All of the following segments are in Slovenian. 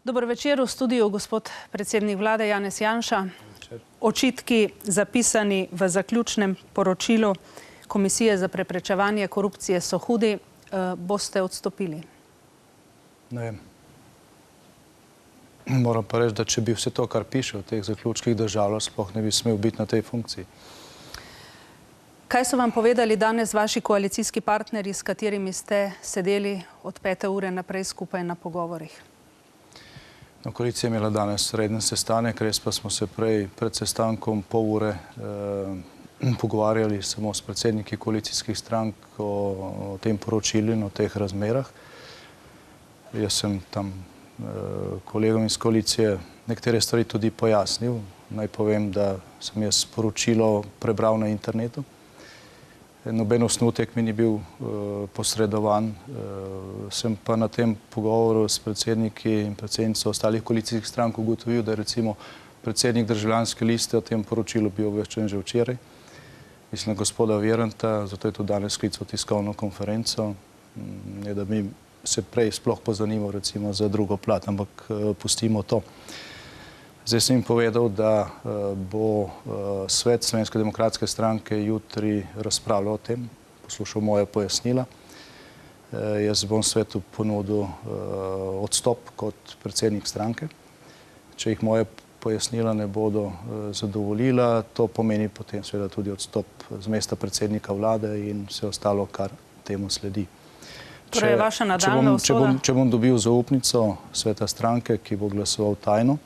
Dober večer, v studiu gospod predsednik vlade Janez Janša. Očitki zapisani v zaključnem poročilu Komisije za preprečevanje korupcije so hudi. Boste odstopili? Ne vem. Moram pa reči, da če bi vse to, kar piše v teh zaključkih držalo, sploh ne bi smel biti na tej funkciji. Kaj so vam povedali danes vaši koalicijski partnerji, s katerimi ste sedeli od 5. ure naprej skupaj na pogovorih? Koalicija je imela danes reden sestanek, res pa smo se pred sestankom pol ure pogovarjali samo s predsedniki koalicijskih strank o tem poročilu in o teh razmerah. Jaz sem tam kolegom iz koalicije nekatere stvari tudi pojasnil. Naj povem, da sem jaz poročilo prebral na internetu. Noben osnutek mi ni bil posredovan. Sem pa na tem pogovoru s predsedniki in predsednico ostalih koalicijskih strank ugotovil, da je recimo predsednik Državljanske liste o tem poročilu bil obveščen že včeraj. Mislim, gospoda Viranta, zato je tudi danes sklical tiskovno konferenco. Ne, da bi se prej sploh pozanimal recimo za drugo plat, ampak pustimo to. Zdaj sem jim povedal, da bo svet Slovenske demokratske stranke jutri razpravljal o tem, poslušal moje pojasnila. Jaz bom svetu ponudil odstop kot predsednik stranke. Če jih moje pojasnila ne bodo zadovoljila, to pomeni potem seveda tudi odstop z mesta predsednika vlade in vse ostalo, kar temu sledi. Torej je vaša nadaljnja usoda? Če bom dobil zaupnico sveta stranke, ki bo glasoval tajno,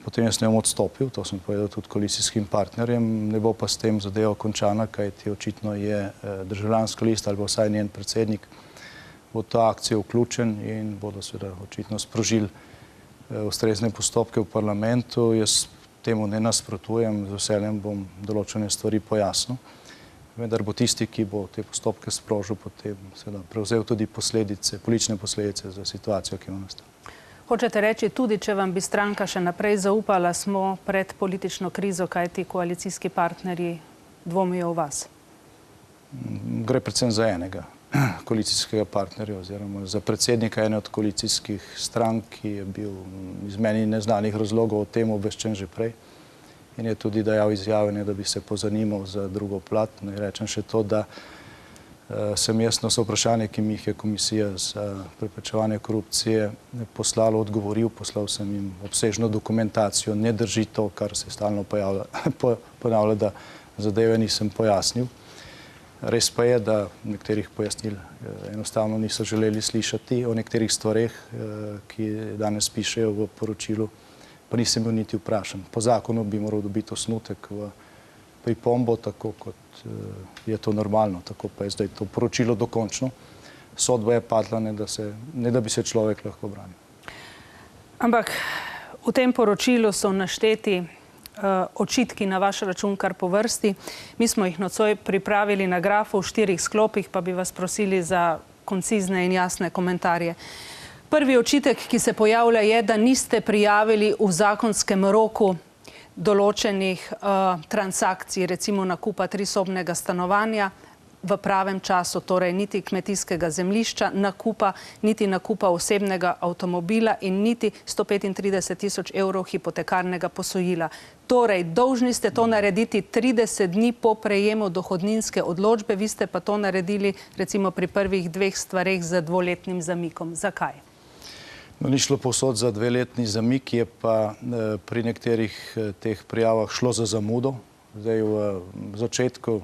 potem jaz ne bom odstopil, to sem povedal tudi koalicijskim partnerjem, ne bo pa s tem zadeva končana, kajti očitno je Državljanska lista ali vsaj njen predsednik bo to akcijo vključen in bodo seveda očitno sprožili ustrezne postopke v parlamentu. Jaz temu ne nasprotujem, z veseljem bom določene stvari pojasnil. Vendar bo tisti, ki bo te postopke sprožil, potem seveda prevzel tudi posledice, politične posledice za situacijo, ki bo nastala. Hočete reči, tudi če vam bi stranka še naprej zaupala, smo pred politično krizo, kajti koalicijski partnerji dvomijo v vas? Gre predvsem za enega koalicijskega partnerja oziroma za predsednika ene od koalicijskih strank, ki je bil iz meni neznanih razlogov o tem obveščen že prej in je tudi dajal izjave, da bi se pozanimal za drugo plat. Naj rečem še to, da sem jaz na vse vprašanje, ki mi jih je Komisija za preprečevanje korupcije poslala, odgovoril. Poslal sem jim obsežno dokumentacijo. Ne drži to, kar se stalno ponavlja, da zadeve nisem pojasnil. Res pa je, da nekaterih pojasnil enostavno niso želeli slišati, o nekaterih stvareh, ki danes pišejo v poročilu, pa nisem bil niti vprašan. Po zakonu bi moral dobiti osnutek v pripombo, tako kot je to normalno, tako pa je zdaj to poročilo dokončno. Sodba je padla, ne da bi se človek lahko branil. Ampak v tem poročilu so našteti očitki na vaš račun kar po vrsti. Mi smo jih nocoj pripravili na grafu v 4 sklopih, pa bi vas prosili za koncizne in jasne komentarje. Prvi očitek, ki se pojavlja, je, da niste prijavili v zakonskem roku določenih transakcij, recimo nakupa 3-sobnega stanovanja v pravem času, torej niti kmetijskega zemljišča nakupa, niti nakupa osebnega avtomobila in niti 135 000 evrov hipotekarnega posojila. Torej, dolžni ste to narediti 30 dni po prejemu dohodninske odločbe, vi ste pa to naredili recimo pri prvih 2 stvareh z 2-letnim zamikom. Zakaj? No, ni šlo povsod za 2-letni zamik, je pa pri nekaterih teh prijavah šlo za zamudo. Zdaj v začetku,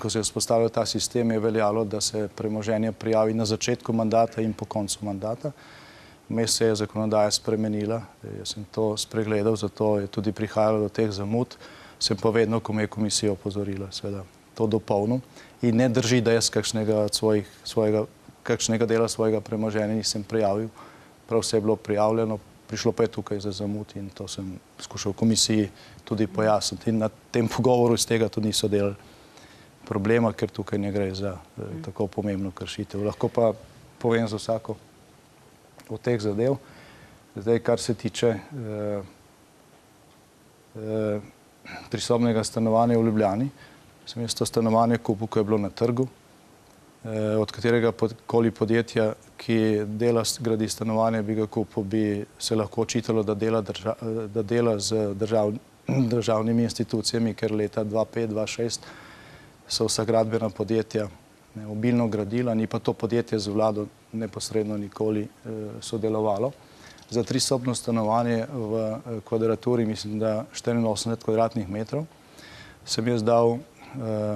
ko se je vzpostavil ta sistem, je veljalo, da se premoženje prijavi na začetku mandata in po koncu mandata. Vmes se je zakonodaja spremenila, jaz sem to spregledal, zato je tudi prihajalo do teh zamud. Sem pa vedno, ko me je komisija opozorila, seveda to dopolnil. In ne drži, da jaz kakšnega dela svojega premoženja nisem prijavil. Prav vse je bilo prijavljeno, prišlo pa je tukaj za zamud in to sem skušal komisiji tudi pojasniti. In na tem pogovoru iz tega tudi niso delali problema, ker tukaj ne gre za tako pomembno kršitev. Lahko pa povem za vsako od teh zadev. Zdaj, kar se tiče 3-sobnega stanovanja v Ljubljani, sem jaz to stanovanje kupil, ko je bilo na trgu. od katerega koli podjetja, ki gradi stanovanje, bi ga kupil, bi se lahko očitalo, da dela z državnimi institucijami, ker leta 2005-2006 so vsa gradbena podjetja obilno gradila, ni pa to podjetje z vlado neposredno nikoli sodelovalo. Za trisobno stanovanje v kvadraturi, mislim, da 84 kvadratnih metrov, sem jaz dal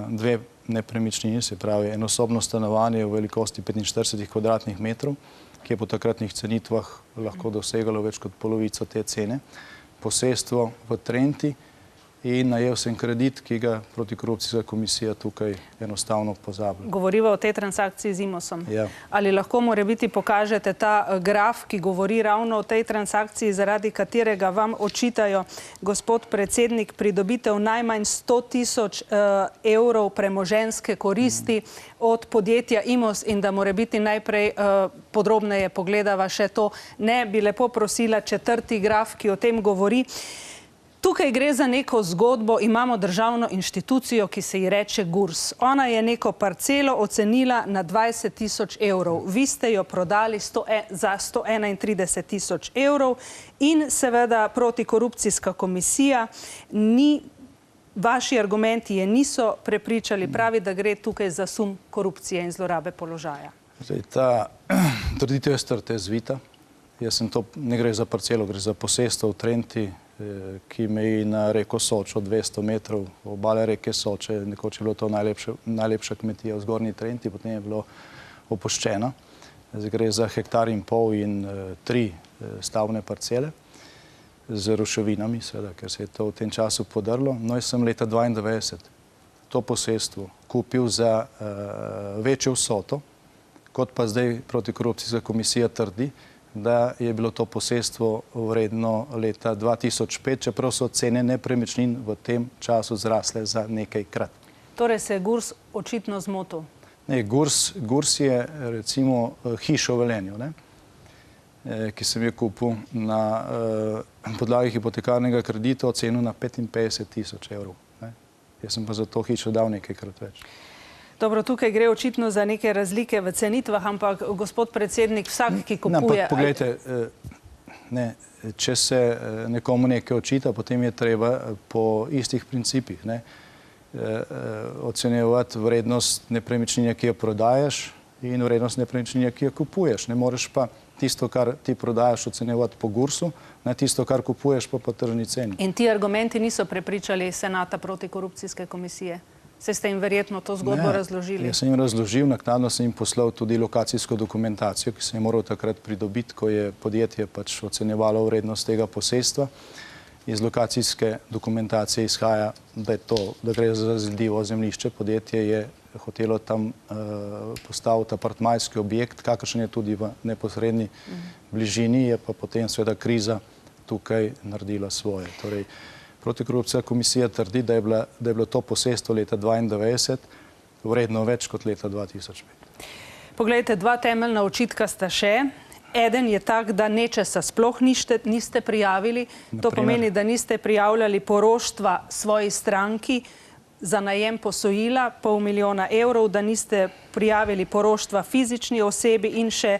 dve nepremičnini, se pravi enosobno stanovanje v velikosti 45 kvadratnih metrov, ki je po takratnih cenitvah lahko dosegalo več kot polovico te cene, posestvo v Trenti in najel sem kredit, ki ga protikorupcijska komisija tukaj enostavno pozablja. Govoriva o tej transakciji z Imosom. Ja. Ali lahko morebiti pokažete ta graf, ki govori ravno o tej transakciji, zaradi katerega vam očitajo, gospod predsednik, pridobitev najmanj 100 000 evrov premoženjske koristi od podjetja Imos, in da morebiti najprej podrobneje pogledava še to. Ne, bi lepo prosila četrti graf, ki o tem govori. Tukaj gre za neko zgodbo, imamo državno inštitucijo, ki se ji reče GURS. Ona je neko parcelo ocenila na 20 000 evrov. Vi ste jo prodali za 131 000 evrov in seveda protikorupcijska komisija vaši argumenti je niso prepričali, pravi, da gre tukaj za sum korupcije in zlorabe položaja. Zdaj, ta trditev je strte zvita. Ne gre za parcelo, gre za posestvo v Trenti, ki meji na reko Sočo 200 metrov obale reke Soče. Nekoč je bilo to najlepša kmetija v Zgornji Trenti, potem je bilo opuščena. Zdaj gre za 1,5 hektara in 3 stavbne parcele z ruševinami, seveda, ker se je to v tem času podrlo. No, jaz sem leta 1992 to posestvo kupil za večjo vsoto, kot pa zdaj protikorupcijska komisija trdi, da je bilo to posestvo vredno leta 2005, čeprav so cene nepremičnin v tem času zrasle za nekajkrat. Torej se je GURS očitno zmotil? Ne, GURS je recimo hišo v Velenju, ki sem jo kupil na podlagi hipotekarnega kredita, ocenil na 55 000 evrov. Jaz sem pa za to hišo dal nekajkrat več. Dobro, tukaj gre očitno za neke razlike v cenitvah, ampak gospod predsednik, vsak, ki kupuje... Ampak pogledajte, če se nekomu nekaj očita, potem je treba po istih principih ocenjevati vrednost nepremičnine, ki jo prodajaš, in vrednost nepremičnine, ki jo kupuješ. Ne moreš pa tisto, kar ti prodajaš, ocenjevati po GURS-u, tisto, kar kupuješ, pa po tržni ceni. In ti argumenti niso prepričali Senata protikorupcijske komisije? Se ste jim verjetno to zgodbo razložili? Jaz sem jim razložil, naknadno sem jim poslal tudi lokacijsko dokumentacijo, ki sem jim moral takrat pridobiti, ko je podjetje pač ocenjevalo vrednost tega posestva. Iz lokacijske dokumentacije izhaja, da gre za zalivno zemljišče. Podjetje je hotelo tam postaviti apartmajski objekt, kakršen je tudi v neposredni bližini, je pa potem seveda kriza tukaj naredila svoje. Torej, protikorupcijska komisija trdi, da je bilo to posestvo leta 1992 vredno več kot leta 2005. Poglejte, dva temeljna očitka sta še. Eden je tak, da nečesa sploh niste prijavili. To pomeni, da niste prijavljali poroštva svoji stranki za najem posojila, 500 000 evrov, da niste prijavili poroštva fizični osebi in še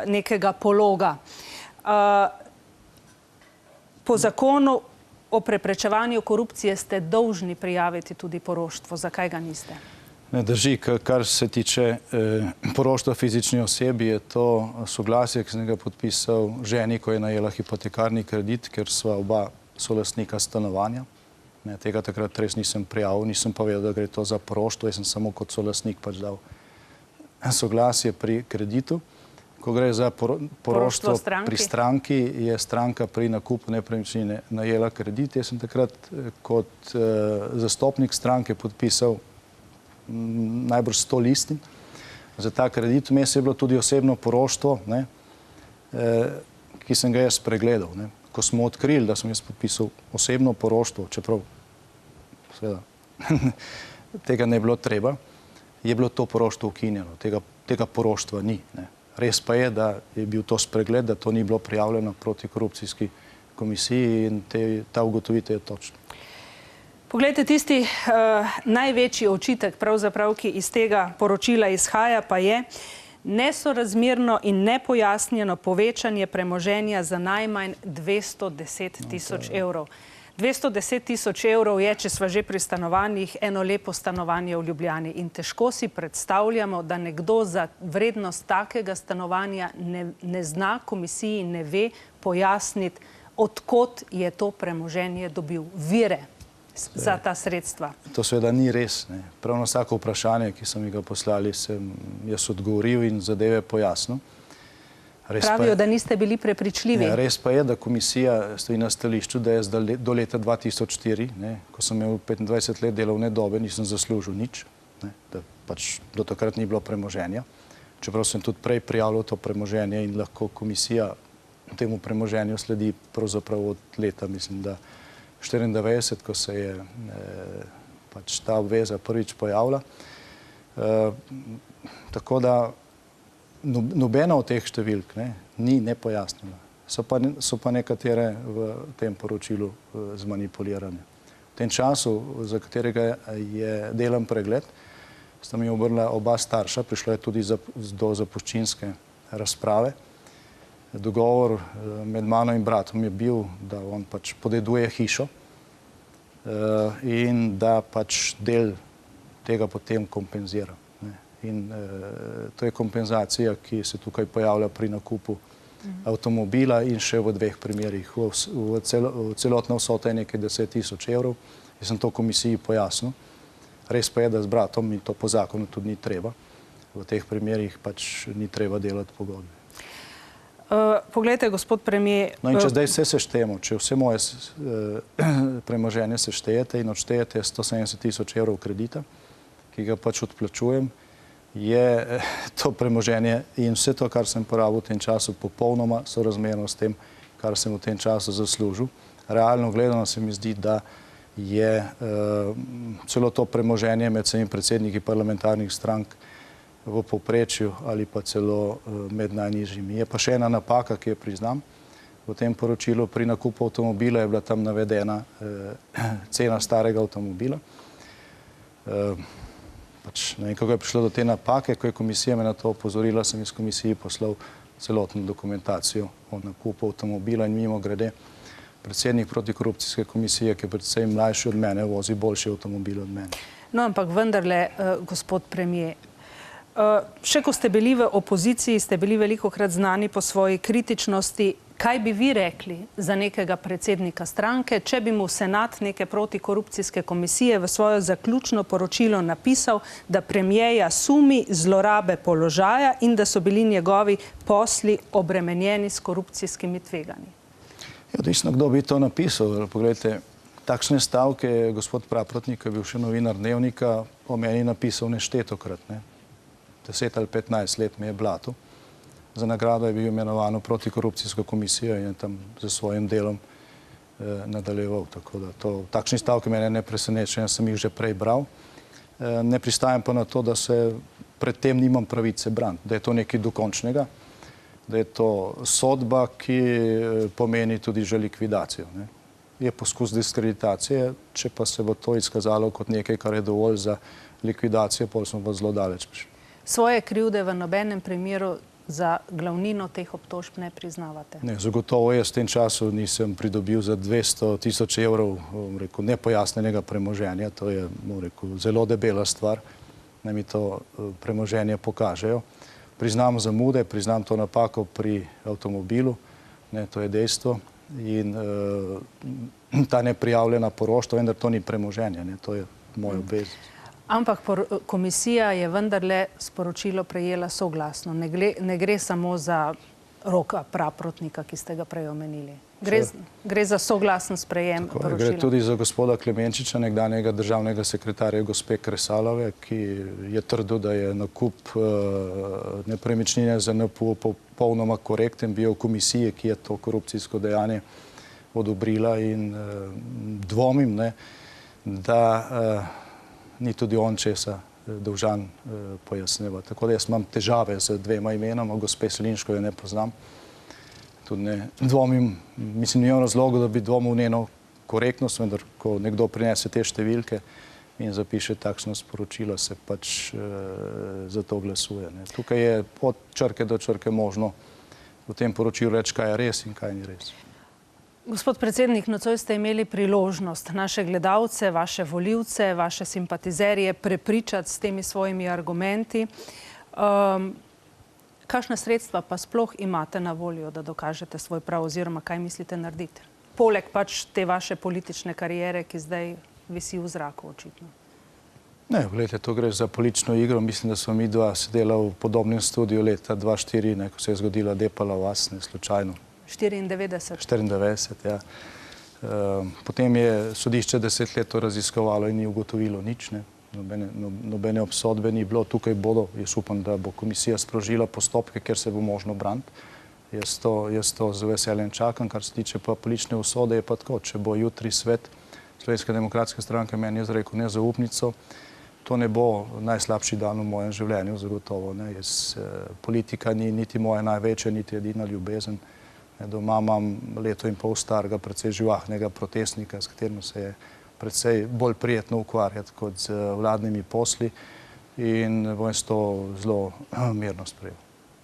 nekega pologa. Po zakonu o preprečevanju korupcije ste dolžni prijaviti tudi poroštvo. Zakaj ga niste? Ne drži, kar se tiče poroštva fizični osebi, je to soglasje, ki sem ga podpisal ženi, ko je najela hipotekarni kredit, ker sva oba solastnika stanovanja. Tega takrat res nisem prijavil, nisem pa vedel, da gre to za poroštvo, jaz sem samo kot solastnik pač dal soglasje pri kreditu. Ko gre za poroštvo pri stranki, je stranka pri nakupu nepremičnine najela kredit. Jaz sem takrat kot zastopnik stranke podpisal najbrž 100 listin za ta kredit. Vmes je bilo tudi osebno poroštvo, ki sem ga jaz pregledal. Ko smo odkrili, da sem jaz podpisal osebno poroštvo, čeprav seveda tega ne bilo treba, je bilo to poroštvo ukinjeno. Tega poroštva ni. Res pa je, da je bil to spregled, da to ni bilo prijavljeno protikorupcijski komisiji in ta ugotovitev je točna. Poglejte, tisti največji očitek, pravzaprav, ki iz tega poročila izhaja, pa je nesorazmerno in nepojasnjeno povečanje premoženja za najmanj 210 tisoč evrov. 210 tisoč evrov je, če sva že pri stanovanjih, eno lepo stanovanje v Ljubljani. In težko si predstavljamo, da nekdo za vrednost takega stanovanja ne zna komisiji, ne ve pojasniti, odkot je to premoženje dobil, vire za ta sredstva. To seveda ni res. Prav na vsako vprašanje, ki so mi ga poslali, sem jaz odgovoril in zadeve pojasnil. Pravijo, da niste bili prepričljivi. Res pa je, da komisija stoji na stališču, da jaz do leta 2004, ko sem imel 25 let delovne dobe, nisem zaslužil nič, da pač do takrat ni bilo premoženja. Čeprav sem tudi prej prijavljal to premoženje in lahko komisija temu premoženju sledi pravzaprav od leta, mislim, da 94, ko se je pač ta obveza prvič pojavila. Tako da nobena od teh številk ni nepojasnjena. So pa nekatere v tem poročilu zmanipulirane. V tem času, za katerega je delan pregled, sta mi obrnila oba starša, prišlo je tudi do zapuščinske razprave. Dogovor med mano in bratom je bil, da on pač podeduje hišo in da pač del tega potem kompenzira. In to je kompenzacija, ki se tukaj pojavlja pri nakupu avtomobila in še v dveh primerih. Celotna vsota je nekaj 10 tisoč evrov. Jaz sem to komisiji pojasnil. Res pa je, da z bratom, in to po zakonu tudi ni treba, v teh primerih pač ni treba delati pogodbe. Poglejte, gospod premier... No in če zdaj vse seštejemo, če vse moje premoženje seštejete in odštejete 170 tisoč evrov kredita, ki ga pač odplačujem, je to premoženje in vse to, kar sem porabil v tem času, popolnoma sorazmerno s tem, kar sem v tem času zaslužil. Realno gledano se mi zdi, da je celo to premoženje med vsemi predsedniki parlamentarnih strank v povprečju ali pa celo med najnižjimi. Je pa še ena napaka, ki jo priznam. V tem poročilu pri nakupu avtomobila je bila tam navedena cena starega avtomobila. Ne vem, kako je prišlo do te napake, ko je komisija me na to opozorila, sem iz komisiji poslal celotno dokumentacijo o nakupu avtomobila in mimogrede predsednik protikorupcijske komisije, ki je predvsem mlajši od mene, vozi boljši avtomobil od mene. No, ampak vendarle, gospod premier, še ko ste bili v opoziciji, ste bili velikokrat znani po svoji kritičnosti. Kaj bi vi rekli za nekega predsednika stranke, če bi mu senat neke protikorupcijske komisije v svojo zaključno poročilo napisal, da premierja sumi zlorabe položaja in da so bili njegovi posli obremenjeni s korupcijskimi tveganji? Odvisno, kdo bi to napisal. Poglejte, takšne stavke je gospod Praprotnik, ki je bil še novinar Dnevnika, o meni napisal neštetokrat. 10 ali 15 let me je blatil. Za nagrado je bil imenovan v protikorupcijsko komisijo in je tam za svojim delom nadaljeval. Tako da takšni stavki mene ne presenečajo, jaz sem jih že prej bral. Ne pristajam pa na to, da se pred tem nimam pravice braniti, da je to nekaj dokončnega, da je to sodba, ki pomeni tudi že likvidacijo. Je poskus diskreditacije, če pa se bo to izkazalo kot nekaj, kar je dovolj za likvidacijo, potem smo pa zelo daleč prišli. Svoje krivde v nobenem primeru za glavnino teh obtožb ne priznavate? Ne, zagotovo jaz v tem času nisem pridobil za 200 tisoč evrov nepojasnenega premoženja. To je zelo debela stvar, naj mi to premoženje pokažejo. Priznam zamude, priznam to napako pri avtomobilu, to je dejstvo. In ta neprijavljena poroštva, vendar to ni premoženje, to je moj obveznost. Ampak komisija je vendarle sporočilo prejela soglasno. Ne gre samo za Roka Praprotnika, ki ste ga prej omenili. Gre za soglasen sprejem poročila. Gre tudi za gospoda Klemenčiča, nekdanjega državnega sekretarja gospe Kresalove, ki je trdil, da je nakup nepremičnine za NPU popolnoma korekten bil v komisiji, ki je to korupcijsko dejanje odobrila, in dvomim, da ni tudi on česa dolžan pojasnjevati. Tako da jaz imam težave z dvema imenoma, gospe Selinško jo ne poznam. Tudi ne dvomim, mislim, nimam razloga, da bi dvomil njeno korektnost, vendar ko nekdo prinese te številke in zapiše takšno sporočilo, se pač za to glasuje. Tukaj je od črke do črke možno v tem poročilu reči, kaj je res in kaj ni res. Gospod predsednik, nocoj ste imeli priložnost naše gledalce, vaše volivce, vaše simpatizerje prepričati s temi svojimi argumenti. Kakšna sredstva pa sploh imate na voljo, da dokažete svoj prav oziroma kaj mislite narediti? Poleg pač te vaše politične kariere, ki zdaj visi v zraku očitno. Ne, gledajte, to gre za politično igro. Mislim, da smo mi dva sedela v podobnem studiu leta 2004, ko se je zgodila Depala vas, ne slučajno. 94, ja. Potem je sodišče 10 let to raziskovalo in ni ugotovilo nič, ne. Nobene obsodbe ni bilo. Tukaj bodo, jaz upam, da bo komisija sprožila postopke, kjer se bo možno braniti. Jaz to z veseljem čakam. Kar se tiče pa politične usode, je pa tako, če bo jutri svet Slovenske demokratske stranke meni izrekel nezaupnico, to ne bo najslabši dan v mojem življenju, zagotovo. Politika ni niti moja največja, niti edina ljubezen. Doma imam leto in pol starega, precej živahnega protestnika, s katerim se je precej bolj prijetno ukvarjati kot z vladnimi posli in bom s to zelo mirno sprejel.